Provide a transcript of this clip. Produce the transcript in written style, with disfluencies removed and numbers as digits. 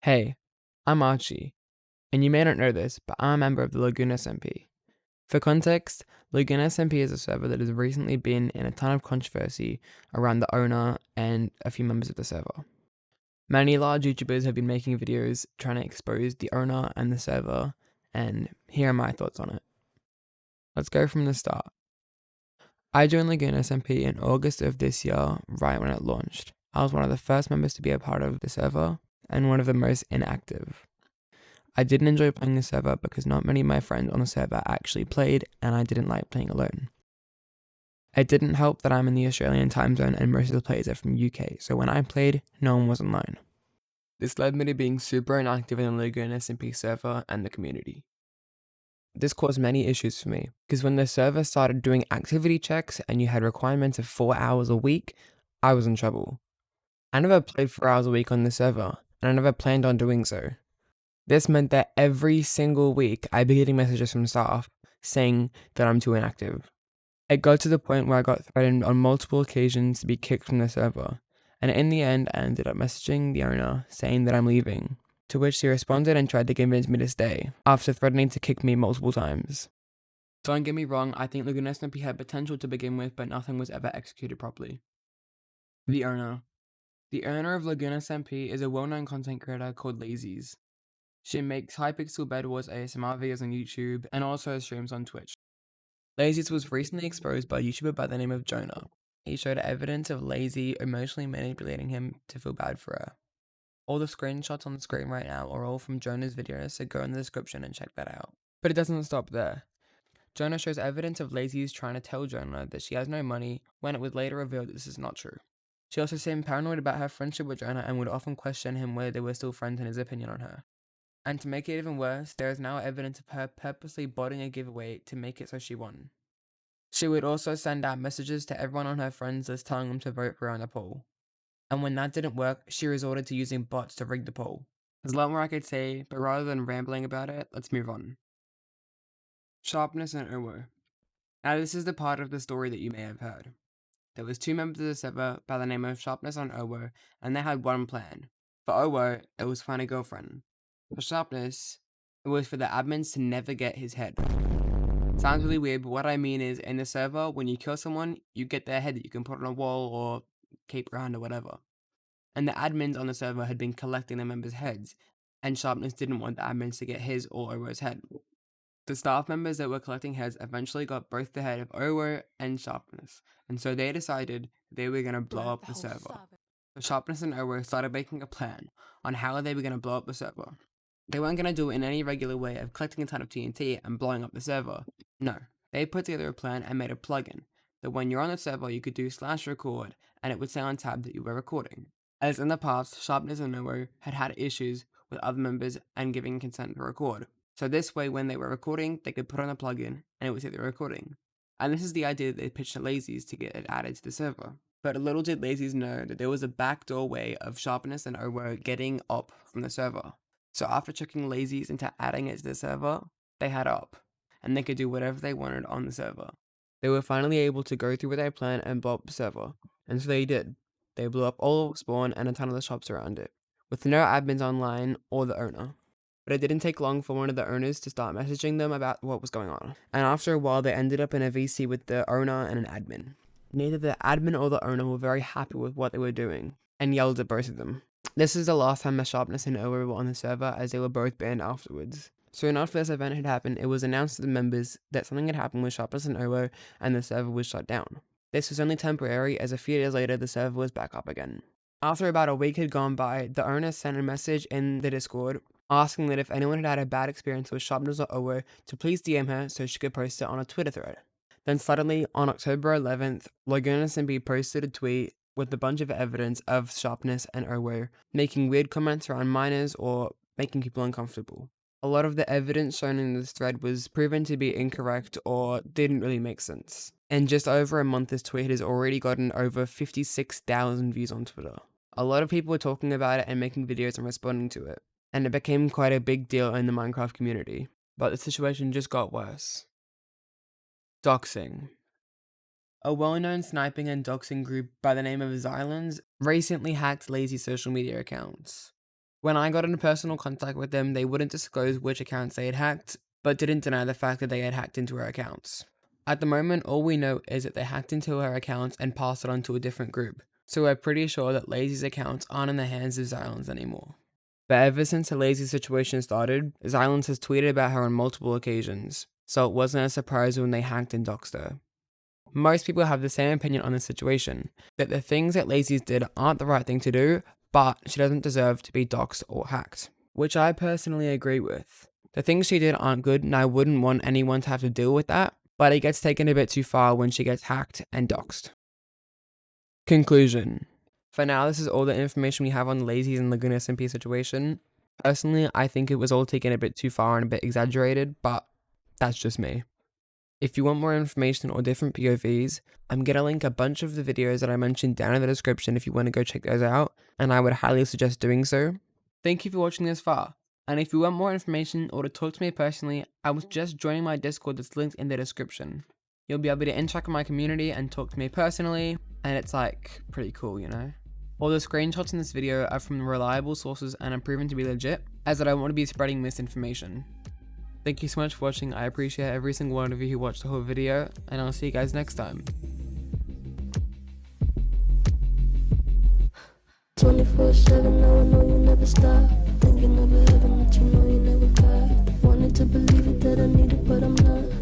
Hey, I'm Archie, and you may not know this, but I'm a member of the Lagoon SMP. For context, Lagoon SMP is a server that has recently been in a ton of controversy around the owner and a few members of the server. Many large YouTubers have been making videos trying to expose the owner and the server, and here are my thoughts on it. Let's go from the start. I joined Lagoon SMP in August of this year, right when it launched. I was one of the first members to be a part of the server, and one of the most inactive. I didn't enjoy playing the server because not many of my friends on the server actually played, and I didn't like playing alone. It didn't help that I'm in the Australian time zone and most of the players are from UK, so when I played, no one was online. This led me to being super inactive in the Lagoon SMP server and the community. This caused many issues for me, because when the server started doing activity checks and you had requirements of 4 hours a week, I was in trouble. I never played 4 hours a week on the server, and I never planned on doing so. This meant that every single week I'd be getting messages from staff saying that I'm too inactive. It got to the point where I got threatened on multiple occasions to be kicked from the server, and in the end I ended up messaging the owner saying that I'm leaving, to which he responded and tried to convince me to stay, after threatening to kick me multiple times. Don't get me wrong, I think Lagoon SMP had potential to begin with, but nothing was ever executed properly. The owner. The owner of Lagoon SMP is a well-known content creator called Lazies. She makes Hypixel Bed Wars ASMR videos on YouTube and also streams on Twitch. Lazies was recently exposed by a YouTuber by the name of Jonah. He showed evidence of Lazy emotionally manipulating him to feel bad for her. All the screenshots on the screen right now are all from Jonah's videos, so go in the description and check that out. But it doesn't stop there. Jonah shows evidence of Lazy's trying to tell Jonah that she has no money, when it was later revealed that this is not true. She also seemed paranoid about her friendship with Jonah and would often question him whether they were still friends and his opinion on her. And to make it even worse, there is now evidence of her purposely botting a giveaway to make it so she won. She would also send out messages to everyone on her friends list telling them to vote for her on the poll. And when that didn't work, she resorted to using bots to rig the poll. There's a lot more I could say, but rather than rambling about it, let's move on. Sharpness and ItsOwo. Now this is the part of the story that you may have heard. There was two members of the server by the name of Sharpness and ItsOwo, and they had one plan. For ItsOwo, it was to find a girlfriend. For Sharpness, it was for the admins to never get his head. Sounds really weird, but what I mean is, in the server, when you kill someone, you get their head that you can put on a wall or keep around or whatever. And the admins on the server had been collecting the members' heads, and Sharpness didn't want the admins to get his or Owo's head. The staff members that were collecting heads eventually got both the head of Owo and Sharpness, and so they decided they were going to blow up the server. So Sharpness and Owo started making a plan on how they were going to blow up the server. They weren't going to do it in any regular way of collecting a ton of TNT and blowing up the server. No, they put together a plan and made a plugin that when you're on the server you could do /record and it would say on tab that you were recording. As in the past, Sharpness and Owo had issues with other members and giving consent to record. So this way when they were recording, they could put on a plugin and it would say they were recording. And this is the idea that they pitched to Lazies to get it added to the server. But little did Lazies know that there was a backdoor way of Sharpness and Owo getting up from the server. So after tricking Lazies into adding it to the server, they had up, and they could do whatever they wanted on the server. They were finally able to go through with their plan and blow up the server, and so they did. They blew up all of Spawn and a ton of the shops around it, with no admins online or the owner. But it didn't take long for one of the owners to start messaging them about what was going on, and after a while they ended up in a VC with the owner and an admin. Neither the admin or the owner were very happy with what they were doing, and yelled at both of them. This is the last time Sharpness and ItsOwo were on the server, as they were both banned afterwards. Soon after this event had happened, it was announced to the members that something had happened with Sharpness and ItsOwo and the server was shut down. This was only temporary, as a few days later the server was back up again. After about a week had gone by, the owner sent a message in the Discord asking that if anyone had had a bad experience with Sharpness or ItsOwo to please DM her so she could post it on a Twitter thread. Then suddenly, on October 11th, Lagoon SMP posted a tweet with a bunch of evidence of Sharpness and ItsOwo making weird comments around minors or making people uncomfortable. A lot of the evidence shown in this thread was proven to be incorrect or didn't really make sense. In just over a month, this tweet has already gotten over 56,000 views on Twitter. A lot of people were talking about it and making videos and responding to it, and it became quite a big deal in the Minecraft community. But the situation just got worse. Doxxing. A well-known sniping and doxing group by the name of Xylons recently hacked Lazy's social media accounts. When I got into personal contact with them, they wouldn't disclose which accounts they had hacked, but didn't deny the fact that they had hacked into her accounts. At the moment, all we know is that they hacked into her accounts and passed it on to a different group, so we're pretty sure that Lazy's accounts aren't in the hands of Xylens anymore. But ever since the Lazy situation started, Xylens has tweeted about her on multiple occasions, so it wasn't a surprise when they hacked and doxed her. Most people have the same opinion on this situation, that the things that Lazy's did aren't the right thing to do, but she doesn't deserve to be doxed or hacked, which I personally agree with. The things she did aren't good, and I wouldn't want anyone to have to deal with that, but it gets taken a bit too far when she gets hacked and doxed. Conclusion. For now, this is all the information we have on the Lazy's and Lagoon SMP situation. Personally, I think it was all taken a bit too far and a bit exaggerated, but that's just me. If you want more information or different POVs, I'm going to link a bunch of the videos that I mentioned down in the description if you want to go check those out, and I would highly suggest doing so. Thank you for watching this far, and if you want more information or to talk to me personally, I was just joining my Discord that's linked in the description. You'll be able to interact with my community and talk to me personally, and it's like pretty cool, you know? All the screenshots in this video are from reliable sources and are proven to be legit, as I don't want to be spreading misinformation. Thank you so much for watching. I appreciate every single one of you who watched the whole video, and I'll see you guys next time. 24/7, now I know you never stop. Thinking of a heaven that you know you never got. Wanted to believe it that I need it, but I'm not.